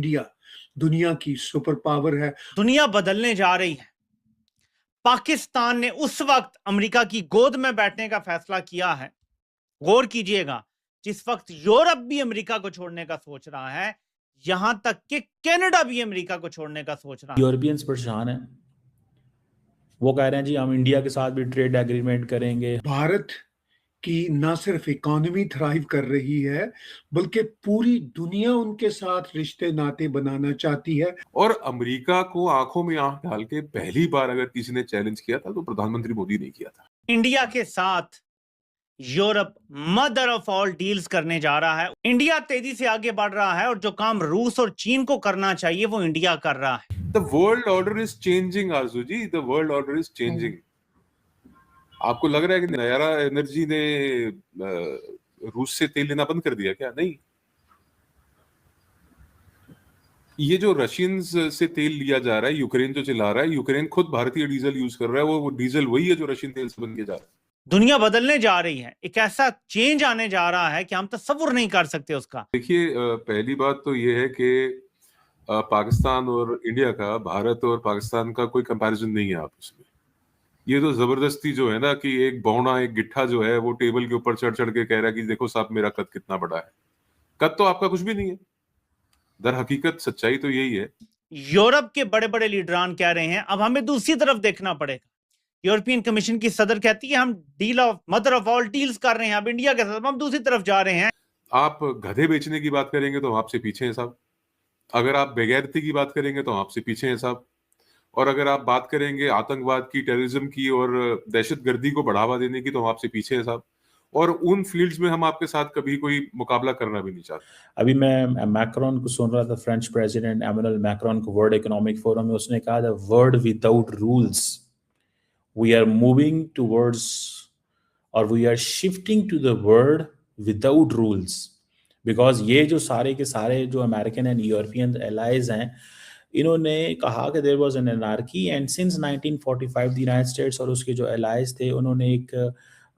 India दुनिया की super power है। दुनिया बदलने जा रही है। पाकिस्तान ने उस वक्त अमेरिका की गोद में बैठने का फैसला किया है, गौर कीजिएगा, जिस वक्त यूरोप भी अमेरिका को छोड़ने का सोच रहा है, यहां तक कि कनाडा भी अमेरिका को छोड़ने का सोच रहा है। यूरोपियंस परेशान है, वो कह रहे हैं जी हम इंडिया के साथ भी ट्रेड एग्रीमेंट करेंगे। भारत की न सिर्फ इकोनॉमी थ्राइव कर रही है, बल्कि पूरी दुनिया उनके साथ रिश्ते नाते बनाना चाहती है। और अमेरिका को आंखों में आंख डाल के पहली बार अगर किसी ने चैलेंज किया था तो प्रधानमंत्री मोदी ने किया था। इंडिया के साथ Europe mother of all deals करने जा रहा है। इंडिया तेजी से आगे बढ़ रहा है और जो काम रूस और चीन को करना चाहिए वो इंडिया कर रहा है। The world order is changing Arzoo ji, the world order is changing. आपको लग रहा है कि नयारा एनर्जी ने रूस से तेल लेना बंद कर दिया क्या? नहीं, ये जो रशियंस से तेल लिया जा रहा है, यूक्रेन जो चला रहा है, यूक्रेन खुद भारतीय डीजल यूज कर रहा है, वो डीजल वही है जो रशियन तेल से बन के जा रहा है। दुनिया बदलने जा रही है, एक ऐसा चेंज आने जा रहा है कि हम तसव्वुर नहीं कर सकते उसका। देखिए, पहली बात तो ये है कि पाकिस्तान और इंडिया का, भारत और पाकिस्तान का कोई कंपैरिजन नहीं है आपस में। ये तो जबरदस्ती जो है ना कि एक बौना एक गिट्ठा जो है वो टेबल के ऊपर चढ़ चढ़ के कह रहा है कि देखो साहब मेरा कद कितना बड़ा है। कद तो आपका कुछ भी नहीं है, दर हकीकत सच्चाई तो यही है। यूरोप के बड़े बड़े लीडरान कह रहे हैं अब हमें दूसरी तरफ देखना पड़ेगा। यूरोपियन कमीशन की सदर कहती है हम deal of mother of all deals कर रहे हैं, अब इंडिया के साथ हम दूसरी तरफ जा रहे हैं। आप गधे बेचने की बात करेंगे तो हम आपसे पीछे हैं साहब, अगर आप बेगैरती की बात करेंगे तो हम आपसे पीछे हैं साहब, और अगर आप बात करेंगे आतंकवाद की, टेररिज्म की और दहशतगर्दी को बढ़ावा देने की तो हम आपसे पीछे हैं साहब, और उन फील्ड्स में हम आपके साथ कभी कोई मुकाबला करना भी नहीं चाहते। अभी मैं मैक्रोन को सुन रहा था, फ्रेंच प्रेसिडेंट एमेनुअल मैक्रोन को वर्ल्ड इकोनॉमिक फोरम में, उसने कहा the world without rules, we are moving towards और we are shifting to the world without rules. Because ये जो सारे के सारे जो अमेरिकन एंड यूरोपियन एलाइज हैं, इन्होंने कहा कि there was an anarchy and since 1945 the United States और उसके जो एलाइज थे उन्होंने एक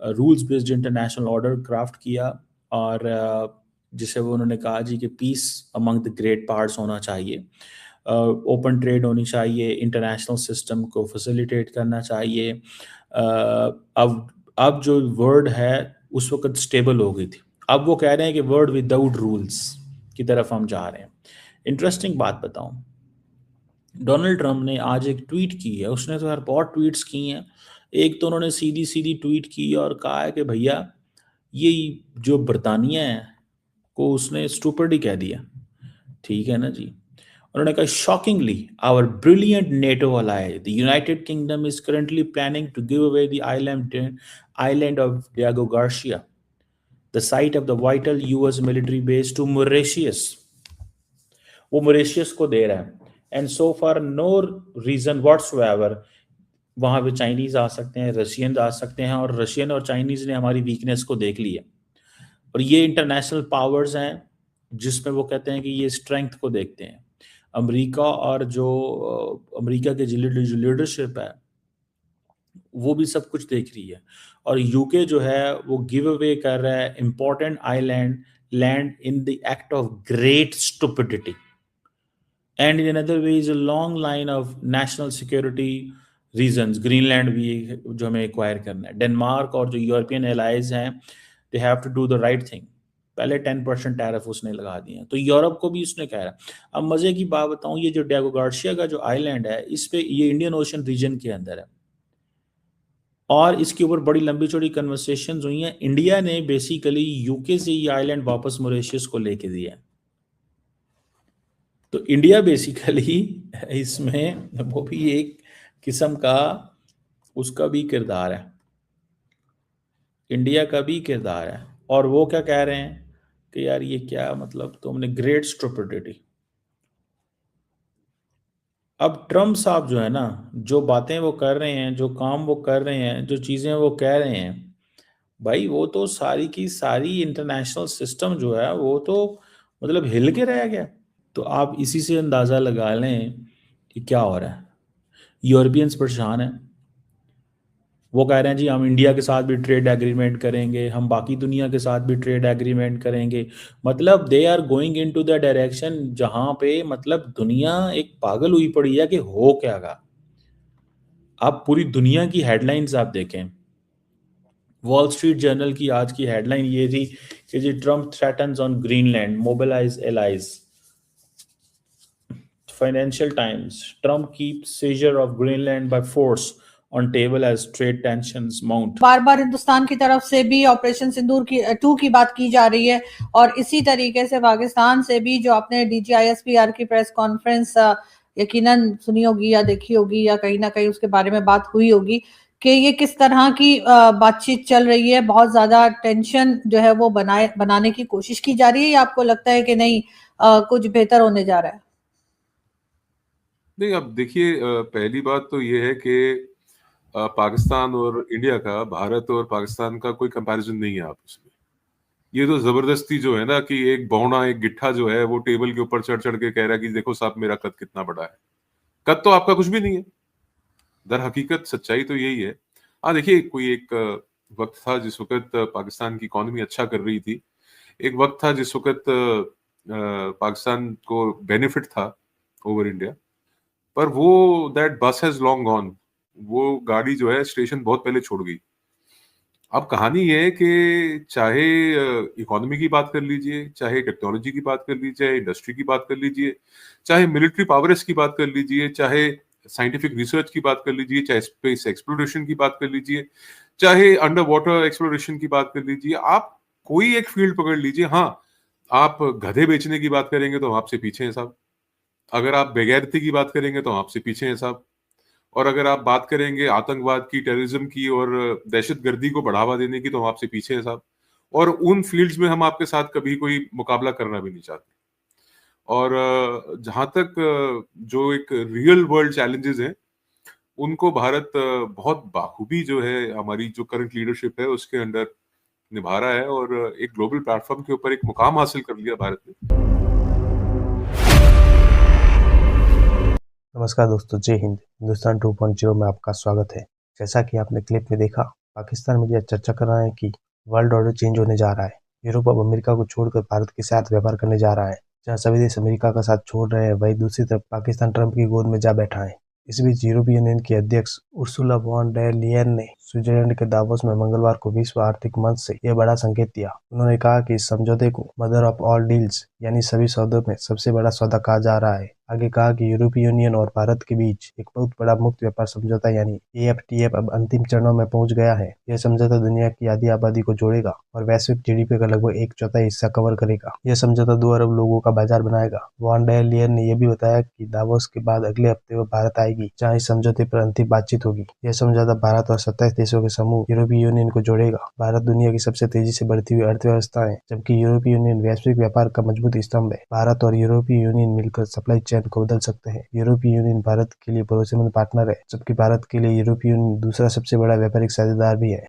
rules based international order craft किया, और जिसे वो उन्होंने कहा जी कि peace among the great parts होना चाहिए, ओपन ट्रेड होनी चाहिए, इंटरनेशनल सिस्टम को फैसिलिटेट करना चाहिए। अब जो वर्ड है उस वक्त स्टेबल हो गई थी, अब वो कह रहे हैं कि वर्ड विदाउट रूल्स की तरफ हम जा रहे हैं। इंटरेस्टिंग बात बताऊं, डोनाल्ड ट्रंप ने आज एक ट्वीट की है, उसने तो यार बहुत ट्वीट्स की हैं। एक तो उन्होंने सीधी सीधी ट्वीट की और कहा है कि भैया ये जो बरतानिया है को उसने स्टूपिड ही कह दिया, ठीक है ना जी। उन्होंने कहा shockingly our brilliant NATO ally the United Kingdom is currently planning to give away the island of Diego Garcia, the site of the vital US military base, to Mauritius. वो मॉरिशस को दे रहा है, and so for no reason whatsoever वहां पे Chinese आ सकते हैं, Russian आ सकते हैं, और रशियन और चाइनीज ने हमारी वीकनेस को देख लिया। और ये इंटरनेशनल पावर्स हैं जिसमें वो कहते हैं कि ये स्ट्रेंथ को देखते हैं। अमेरिका और जो अमेरिका के जो लीडरशिप है वो भी सब कुछ देख रही है, और यूके जो है वो गिव अवे कर रहा है important island land in the act of great stupidity, and in another way is a long line of national security reasons. Greenland भी जो हमें एक्वायर करना है। डेनमार्क और जो यूरोपियन एलाइज हैं they have to do the right thing. पहले 10% tariff उसने लगा दिए हैं, तो यूरोप को भी उसने कह रहा है। अब मजे की बात बताऊं, ये जो डियागो गार्सिया का जो आइलैंड है, इस पे ये इंडियन ओशन रीजन के अंदर है, और इसके ऊपर बड़ी लंबी चौड़ी कन्वर्सेशंस हुई हैं। इंडिया ने बेसिकली यूके से ये आइलैंड वापस मॉरिशस को लेके दिया है, तो इंडिया बेसिकली इसमें वो भी एक किस्म का उसका भी किरदार है, इंडिया का भी किरदार है। और वो क्या कह रहे हैं कि यार ये क्या मतलब तुमने ग्रेट स्टुपिडिटी। अब ट्रम्प साहब जो है ना, जो बातें वो कर रहे हैं, जो काम वो कर रहे हैं, जो चीज़ें वो कह रहे हैं, भाई वो तो सारी की सारी इंटरनेशनल सिस्टम जो है वो तो मतलब हिल के रह गया। तो आप इसी से अंदाज़ा लगा लें कि क्या हो रहा है। यूरोपियंस परेशान हैं, वो कह रहे हैं जी हम इंडिया के साथ भी ट्रेड एग्रीमेंट करेंगे, हम बाकी दुनिया के साथ भी ट्रेड एग्रीमेंट करेंगे। मतलब they are going into the direction जहाँ पे मतलब दुनिया एक पागल हुई पड़ी है कि हो क्या गा। आप पूरी दुनिया की हेडलाइंस आप देखें, वॉल स्ट्रीट जर्नल की आज की हेडलाइन ये थी कि जी Trump threatens on Greenland mobilise allies. Financial Times, Trump keeps seizure of Greenland by force on table as trade tensions mount. बार बार हिंदुस्तान की तरफ से भी ऑपरेशन सिंदूर की 2 की बात की जा रही है और इसी तरीके से पाकिस्तान से भी जो आपने DGISPR की प्रेस कॉन्फ्रेंस यकीनन सुनी होगी या देखी होगी या कहीं ना कहीं उसके बारे में बात हुई होगी कि ये किस तरह की बातचीत चल रही है। बहुत ज्यादा टेंशन जो है वो बनाने की कोशिश की जा रही है या आपको लगता है कि नहीं कुछ बेहतर होने जा रहा है? नहीं, अब देखिए, पहली बात तो ये है कि पाकिस्तान और इंडिया का, भारत और पाकिस्तान का कोई कंपैरिजन नहीं है आपस में। ये तो जबरदस्ती जो है ना कि एक बौना एक गिट्ठा जो है वो टेबल के ऊपर चढ़ चढ़ के कह रहा है कि देखो साहब मेरा कद कितना बड़ा है। कद तो आपका कुछ भी नहीं है, दर हकीकत सच्चाई तो यही है। हाँ देखिए, कोई एक वक्त था जिस वक्त पाकिस्तान की इकोनॉमी अच्छा कर रही थी, एक वक्त था जिस वक्त पाकिस्तान को बेनिफिट था ओवर इंडिया, पर वो दैट बस हैज लॉन्ग गॉन। वो गाड़ी जो है स्टेशन बहुत पहले छोड़ गई। अब कहानी ये है कि चाहे इकोनॉमी की बात कर लीजिए, चाहे टेक्नोलॉजी की बात कर लीजिए, चाहे इंडस्ट्री की बात कर लीजिए, चाहे मिलिट्री पावर्स की बात कर लीजिए, चाहे साइंटिफिक रिसर्च की बात कर लीजिए, चाहे स्पेस एक्सप्लोरेशन की बात कर लीजिए, चाहे अंडर वाटर एक्सप्लोरेशन की बात कर लीजिए, आप कोई एक फील्ड पकड़ लीजिए। हाँ, आप गधे बेचने की बात करेंगे तो हम आपसे पीछे हैं साहब। अगर आप बेगैरती की बात करेंगे तो हम आपसे पीछे हैं साहब। और अगर आप बात करेंगे आतंकवाद की, टेररिज्म की और दहशतगर्दी को बढ़ावा देने की तो हम आपसे पीछे हैं साहब। और उन फील्ड्स में हम आपके साथ कभी कोई मुकाबला करना भी नहीं चाहते। और जहां तक जो एक रियल वर्ल्ड चैलेंजेस हैं, उनको भारत बहुत बाखूबी जो है हमारी जो करंट लीडरशिप है उसके अंडर निभा रहा है और एक ग्लोबल प्लेटफॉर्म के ऊपर एक मुकाम हासिल कर लिया भारत ने। नमस्कार दोस्तों, जय हिंद। हिंदुस्तान 2.0 में आपका स्वागत है। जैसा कि आपने क्लिप में देखा, पाकिस्तान मीडिया चर्चा कर रहा है कि वर्ल्ड ऑर्डर चेंज होने जा रहा है। यूरोप अब अमेरिका को छोड़कर भारत के साथ व्यापार करने जा रहा है। जहां सभी देश अमेरिका का साथ छोड़ रहे हैं, वहीं दूसरी तरफ पाकिस्तान ट्रंप की गोद में जा बैठा है। इस बीच यूरोपीय यूनियन की अध्यक्ष उर्सुला वॉन डेर लियन ने स्विट्जरलैंड के दावोस में मंगलवार को विश्व आर्थिक मंच से यह बड़ा संकेत दिया। उन्होंने कहा कि इस समझौते को मदर ऑफ ऑल डील्स यानी सभी सौदों में सबसे बड़ा सौदा कहा जा रहा है। आगे कहा कि यूरोपीय यूनियन और भारत के बीच एक बहुत बड़ा मुक्त व्यापार समझौता यानी AFTA अब अंतिम चरणों में पहुंच गया है। यह समझौता दुनिया की आधी आबादी को जोड़ेगा और वैश्विक GDP का लगभग 1/4 हिस्सा कवर करेगा। यह समझौता 2 अरब लोगों का बाजार बनाएगा। वॉन डेर लियन ने यह भी बताया कि दावोस के बाद अगले हफ्ते वह भारत आएगी, जहाँ इस समझौते पर अंतिम बातचीत होगी। यह समझौता भारत और 27 देशों के समूह यूरोपीय यूनियन को जोड़ेगा। भारत दुनिया की सबसे तेजी से बढ़ती हुई अर्थव्यवस्था है, जबकि यूरोपीय यूनियन वैश्विक व्यापार का मजबूत स्तंभ है। भारत और यूरोपीय यूनियन मिलकर सप्लाई चेन को बदल सकते हैं। यूरोपीय यूनियन भारत के लिए भरोसेमंद पार्टनर है, जबकि भारत के लिए यूरोपीय यूनियन दूसरा सबसे बड़ा व्यापारिक साझेदार भी है।